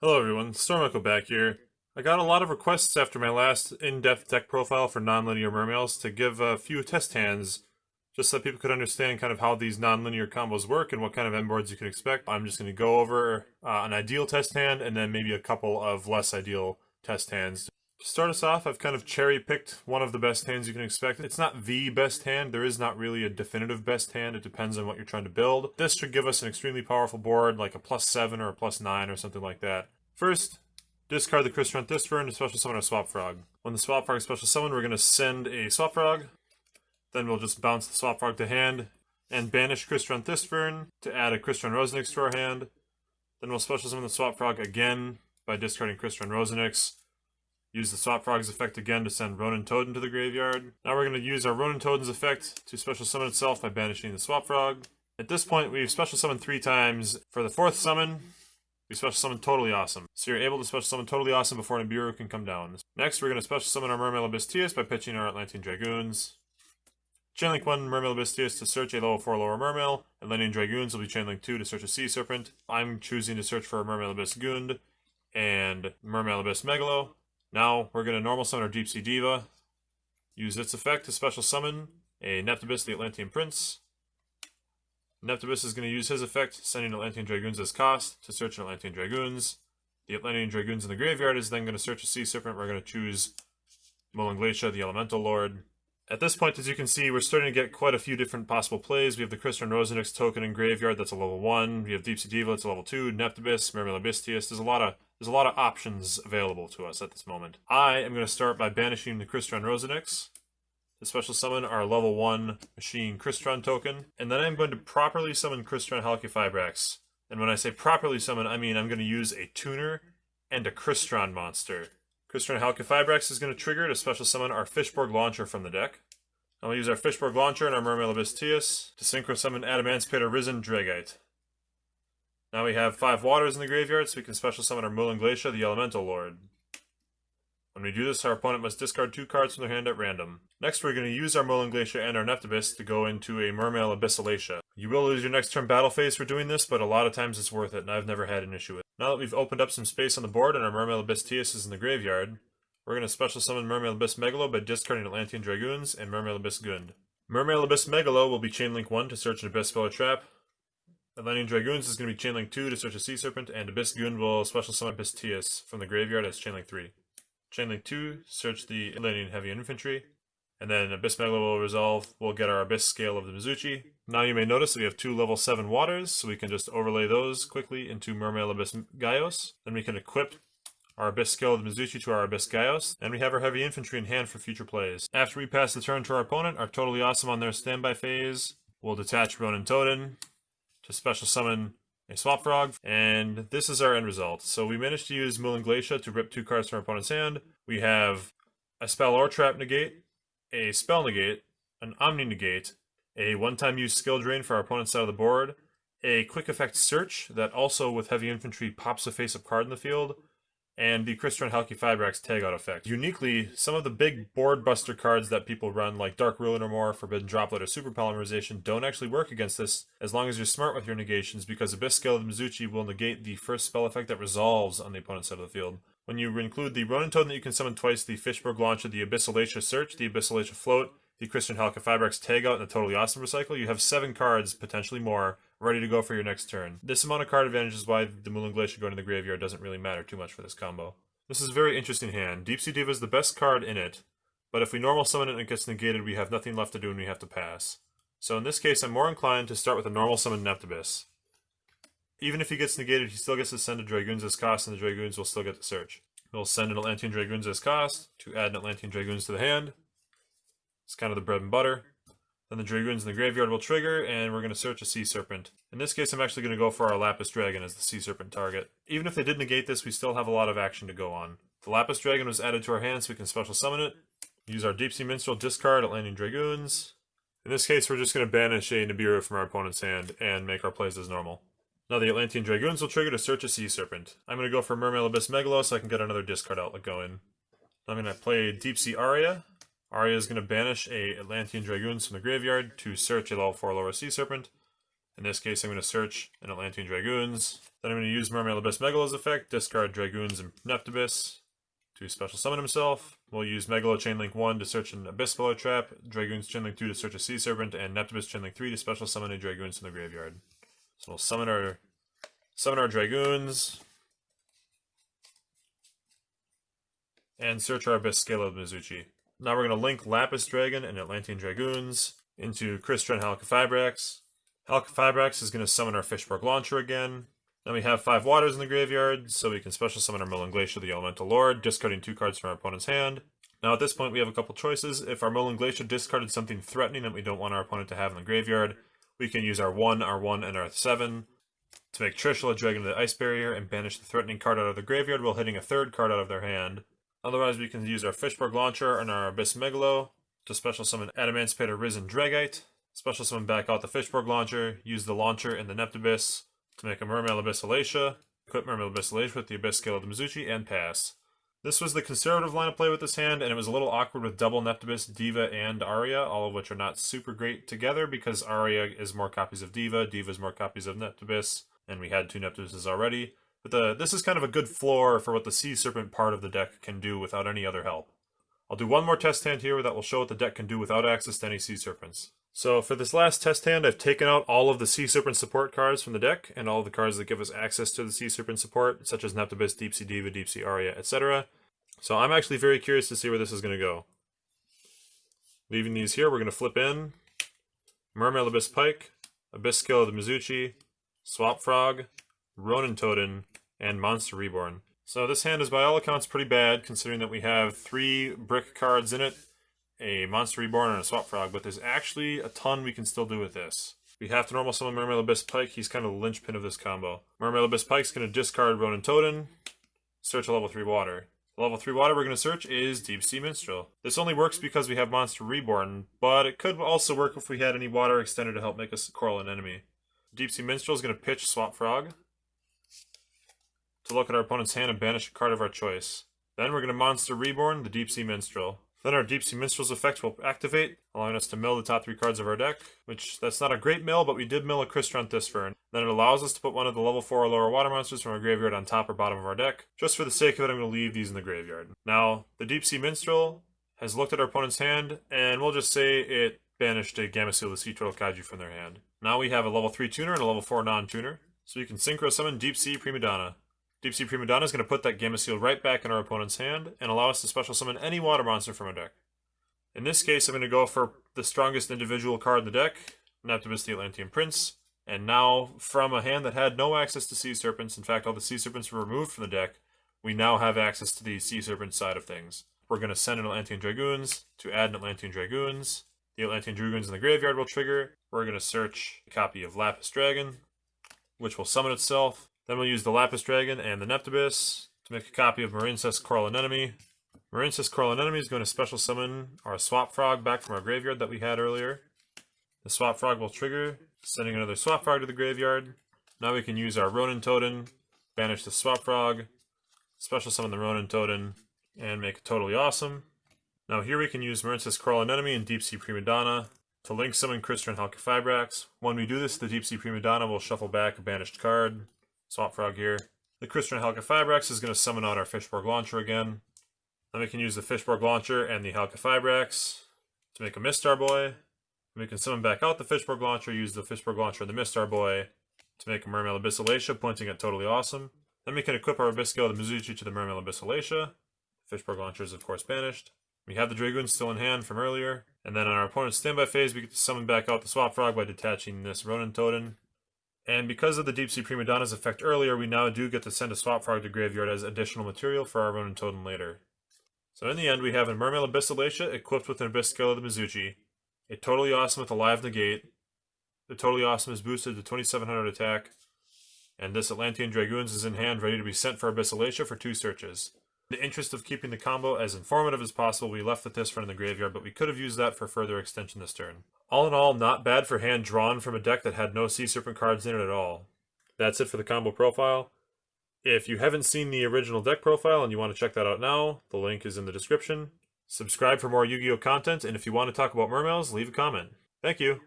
Hello everyone, Storm Echo back here. I got a lot of requests after my last in-depth deck profile for nonlinear mermails to give a few test hands, just so that people could understand kind of how these nonlinear combos work and what kind of end boards you can expect. I'm just going to go over an ideal test hand and then maybe a couple of less ideal test hands. To start us off, I've kind of cherry-picked one of the best hands you can expect. It's not the best hand, there is not really a definitive best hand, it depends on what you're trying to build. This should give us an extremely powerful board, like a +7 or a +9 or something like that. First, discard the Crystron Thisfern to special summon our Swap Frog. When the Swap Frog is special summoned, we're going to send a Swap Frog, then we'll just bounce the Swap Frog to hand, and banish Crystron Thisfern to add a Crystron Rosenix to our hand. Then we'll special summon the Swap Frog again by discarding Crystron Rosenix. Use the Swap Frog's effect again to send Ronin Toad into the graveyard. Now we're going to use our Ronin Toad's effect to special summon itself by banishing the Swap Frog. At this point, we've special summoned 3 times. For the 4th summon, we special summon Totally Awesome. So you're able to special summon Totally Awesome before Nibiru can come down. Next, we're going to special summon our Mermail Abystius by pitching our Atlantean Dragoons. Chainlink 1 Mermail Abystius to search a level 4 lower Mermail. Atlantean Dragoons will be Chainlink 2 to search a Sea Serpent. I'm choosing to search for a Mermail Abyss Gund and Mermail Abyss Megalo. Now, we're going to normal summon our Deep Sea Diva. Use its effect to special summon a Neptibus, the Atlantean Prince. Neptibus is going to use his effect, sending Atlantean Dragoons as cost to search an Atlantean Dragoons. The Atlantean Dragoons in the graveyard is then going to search a Sea Serpent. We're going to choose Merlantean, the Elemental Lord. At this point, as you can see, we're starting to get quite a few different possible plays. We have the Crystron Rosenix token in graveyard, that's a level 1. We have Deep Sea Diva, it's a level 2. Neptibus, Mermail Abystius. There's a lot of options available to us at this moment. I am going to start by banishing the Crystron Rosenix to special summon our level 1 machine Crystron token, and then I'm going to properly summon Crystron Halqifibrax. And when I say properly summon, I mean I'm going to use a tuner and a Crystron monster. Crystron Halqifibrax is going to trigger to special summon our Fishborg Launcher from the deck. I'm going to use our Fishborg Launcher and our Mermail Abystius to synchro summon Adamancipator Risen Dragite. Now we have 5 waters in the graveyard, so we can special summon our Merlantean, the Elemental Lord. When we do this, our opponent must discard 2 cards from their hand at random. Next, we're going to use our Merlantean and our Neptibus to go into a Mermail Abyssalatia. You will lose your next turn battle phase for doing this, but a lot of times it's worth it, and I've never had an issue with it. Now that we've opened up some space on the board and our Mermail Abystius is in the graveyard, we're going to special summon Mermail Abyss Megalo by discarding Atlantean Dragoons and Mermail Abyss Gund. Mermail Abyss Megalo will be Chainlink 1 to search an Abyss Spell or Trap. Atlantean Dragoons is going to be Chainlink 2 to search a Sea Serpent, and Abyss Gund will special summon Abystius from the graveyard as Chainlink 3. Chainlink 2, search the Atlantean Heavy Infantry, and then Abyss Megalo will resolve. We'll get our Abyss Scale of the Mizuchi. Now you may notice that we have 2 level 7 waters, so we can just overlay those quickly into Mermail Abyss Gaios. Then we can equip our Abyss Scale of the Mizuchi to our Abyss Gaios, and we have our Heavy Infantry in hand for future plays. After we pass the turn to our opponent, our Totally Awesome on their standby phase will detach Ronin Toadin to special summon a Swap Frog, and this is our end result. So we managed to use Merlantean to rip 2 cards from our opponent's hand. We have a Spell or Trap negate, a Spell negate, an Omni negate, a one-time use skill drain for our opponent's side of the board, a quick effect search that also with Heavy Infantry pops a face-up card in the field, and the Crystron Halqifibrax tagout effect. Uniquely, some of the big board buster cards that people run, like Dark Ruin or more, Forbidden Droplet, or Super Polymerization, don't actually work against this as long as you're smart with your negations, because Abyss Scale of the Mizuchi will negate the first spell effect that resolves on the opponent's side of the field. When you include the Ronin Toad that you can summon twice, the Fishborg Launcher, the Abyssalatia Search, the Abyssalatia Float, the Crystron Halqifibrax tagout, and the Totally Awesome Recycle, you have 7 cards, potentially more, ready to go for your next turn. This amount of card advantage is why the Merlantean going to the graveyard doesn't really matter too much for this combo. This is a very interesting hand. Deep Sea Diva is the best card in it, but if we normal summon it and it gets negated, we have nothing left to do and we have to pass. So in this case, I'm more inclined to start with a normal summon Neptibus. Even if he gets negated, he still gets to send a Dragoons as cost, and the Dragoons will still get to search. We'll send an Atlantean Dragoons as cost to add an Atlantean Dragoons to the hand. It's kind of the bread and butter. Then the Dragoons in the graveyard will trigger, and we're going to search a Sea Serpent. In this case, I'm actually going to go for our Lapis Dragon as the Sea Serpent target. Even if they did negate this, we still have a lot of action to go on. The Lapis Dragon was added to our hand, so we can special summon it. Use our Deep Sea Minstrel, discard Atlantean Dragoons. In this case, we're just going to banish a Nibiru from our opponent's hand and make our plays as normal. Now the Atlantean Dragoons will trigger to search a Sea Serpent. I'm going to go for Mermail Abyss Megalo so I can get another discard outlet going. I'm going to play Deep Sea Aria. Aria is going to banish a Atlantean Dragoons from the graveyard to search a level 4 lower Sea Serpent. In this case, I'm going to search an Atlantean Dragoons. Then I'm going to use Mermail Abyss Megalo's effect, discard Dragoons and Neptibus to special summon himself. We'll use Megalo Chainlink 1 to search an Abyss Spiller Trap, Dragoons Chainlink 2 to search a Sea Serpent, and Neptibus Chainlink 3 to special summon a Dragoons from the graveyard. So we'll summon our Dragoons, and search our Abyss Scale of Mizuchi. Now we're going to link Lapis Dragon and Atlantean Dragoons into Crystron Halqifibrax. Halqifibrax is going to summon our Fishborg Launcher again. Then we have 5 waters in the graveyard, so we can special summon our Merlin Glacier, the Elemental Lord, discarding 2 cards from our opponent's hand. Now at this point we have a couple choices. If our Merlin Glacier discarded something threatening that we don't want our opponent to have in the graveyard, we can use our 1, and our 7 to make Trishula Dragon to the Ice Barrier and banish the threatening card out of the graveyard while hitting a 3rd card out of their hand. Otherwise we can use our Fishborg Launcher and our Abyss Megalo to special summon Adamancipator Risen Dragite, special summon back out the Fishborg Launcher, use the Launcher and the Neptibus to make a Mermail Abyss Alacia, equip Mermail Abyss Alacia with the Abyss Scale of the Mizuchi, and pass. This was the conservative line of play with this hand, and it was a little awkward with double Neptibus, Diva, and Aria, all of which are not super great together because Aria is more copies of Diva, Diva is more copies of Neptibus, and we had 2 Neptibuses already. But this is kind of a good floor for what the Sea Serpent part of the deck can do without any other help. I'll do one more test hand here that will show what the deck can do without access to any Sea Serpents. So for this last test hand, I've taken out all of the Sea Serpent support cards from the deck, and all of the cards that give us access to the Sea Serpent support, such as Neptibus, Deep Sea Diva, Deep Sea Aria, etc. So I'm actually very curious to see where this is going to go. Leaving these here, we're going to flip in Mermail Abyss Pike, Abyss Scale of the Mizuchi, Swap Frog, Ronin Totem, and Monster Reborn. So this hand is by all accounts pretty bad, considering that we have 3 brick cards in it, a Monster Reborn, and a Swap Frog, but there's actually a ton we can still do with this. We have to normal summon Mermail Abyss Pike. He's kind of the linchpin of this combo. Mermail Abyss Pike's going to discard Ronin Totem, search a level 3 water. The level 3 water we're going to search is Deep Sea Minstrel. This only works because we have Monster Reborn, but it could also work if we had any water extended to help make us coral an enemy. Deep Sea Minstrel is going to pitch Swap Frog to look at our opponent's hand and banish a card of our choice. Then we're going to Monster Reborn the Deep Sea Minstrel. Then our Deep Sea Minstrel's effect will activate, allowing us to mill the top 3 cards of our deck, which that's not a great mill, but we did mill a Crystron this turn. Then it allows us to put one of the level 4 or lower water monsters from our graveyard on top or bottom of our deck. Just for the sake of it, I'm going to leave these in the graveyard. Now, the Deep Sea Minstrel has looked at our opponent's hand, and we'll just say it banished a Gameciel the Sea Turtle Kaiju from their hand. Now we have a level 3 tuner and a level 4 non-tuner, so you can Synchro Summon Deep Sea Prima Donna. Deep Sea Prima Donna is going to put that Gameciel right back in our opponent's hand and allow us to special summon any water monster from our deck. In this case, I'm going to go for the strongest individual card in the deck, Neptibus the Atlantean Prince, and now from a hand that had no access to Sea Serpents, in fact all the Sea Serpents were removed from the deck, we now have access to the Sea Serpent side of things. We're going to send an Atlantean Dragoons to add an Atlantean Dragoons. The Atlantean Dragoons in the graveyard will trigger. We're going to search a copy of Lapis Dragon, which will summon itself. Then we'll use the Lapis Dragon and the Neptibus to make a copy of Marincess Coral Anemone. Marincess Coral Anemone is going to special summon our Swap Frog back from our graveyard that we had earlier. The Swap Frog will trigger, sending another Swap Frog to the graveyard. Now we can use our Ronin Totem, banish the Swap Frog, special summon the Ronin Totem, and make it totally awesome. Now here we can use Marincess Coral Anemone and Deep Sea Prima Donna to link summon Crystron Halqifibrax. When we do this, the Deep Sea Prima Donna will shuffle back a banished card. Swap Frog here. The Crystron Halqifibrax is going to summon out our Fishborg Launcher again. Then we can use the Fishborg Launcher and the Halqifibrax to make a Mistar Boy. And we can summon back out the Fishborg Launcher, use the Fishborg Launcher and the Mistar Boy to make a Mermail Abyss Alacia, pointing at totally awesome. Then we can equip our Abyss Scale of the Mizuchi to the Mermail Abyss Alacia. Fishborg Launcher is of course banished. We have the Dragoons still in hand from earlier. And then on our opponent's standby phase, we get to summon back out the Swap Frog by detaching this Ronin Totem. And because of the Deep Sea Prima Donna's effect earlier, we now do get to send a Swap Frog to graveyard as additional material for our Ronin Totem later. So in the end, we have a Mermail Abyss Alacia equipped with an Abyss Scale of the Mizuchi, a Totally Awesome with a Live Negate, the Totally Awesome is boosted to 2700 attack, and this Atlantean Dragoons is in hand ready to be sent for Abyss Alacia for 2 searches. In the interest of keeping the combo as informative as possible, we left the Thisfern in the graveyard, but we could have used that for further extension this turn. All in all, not bad for hand drawn from a deck that had no Sea Serpent cards in it at all. That's it for the combo profile. If you haven't seen the original deck profile and you want to check that out now, the link is in the description. Subscribe for more Yu-Gi-Oh! Content, and if you want to talk about Mermails, leave a comment. Thank you!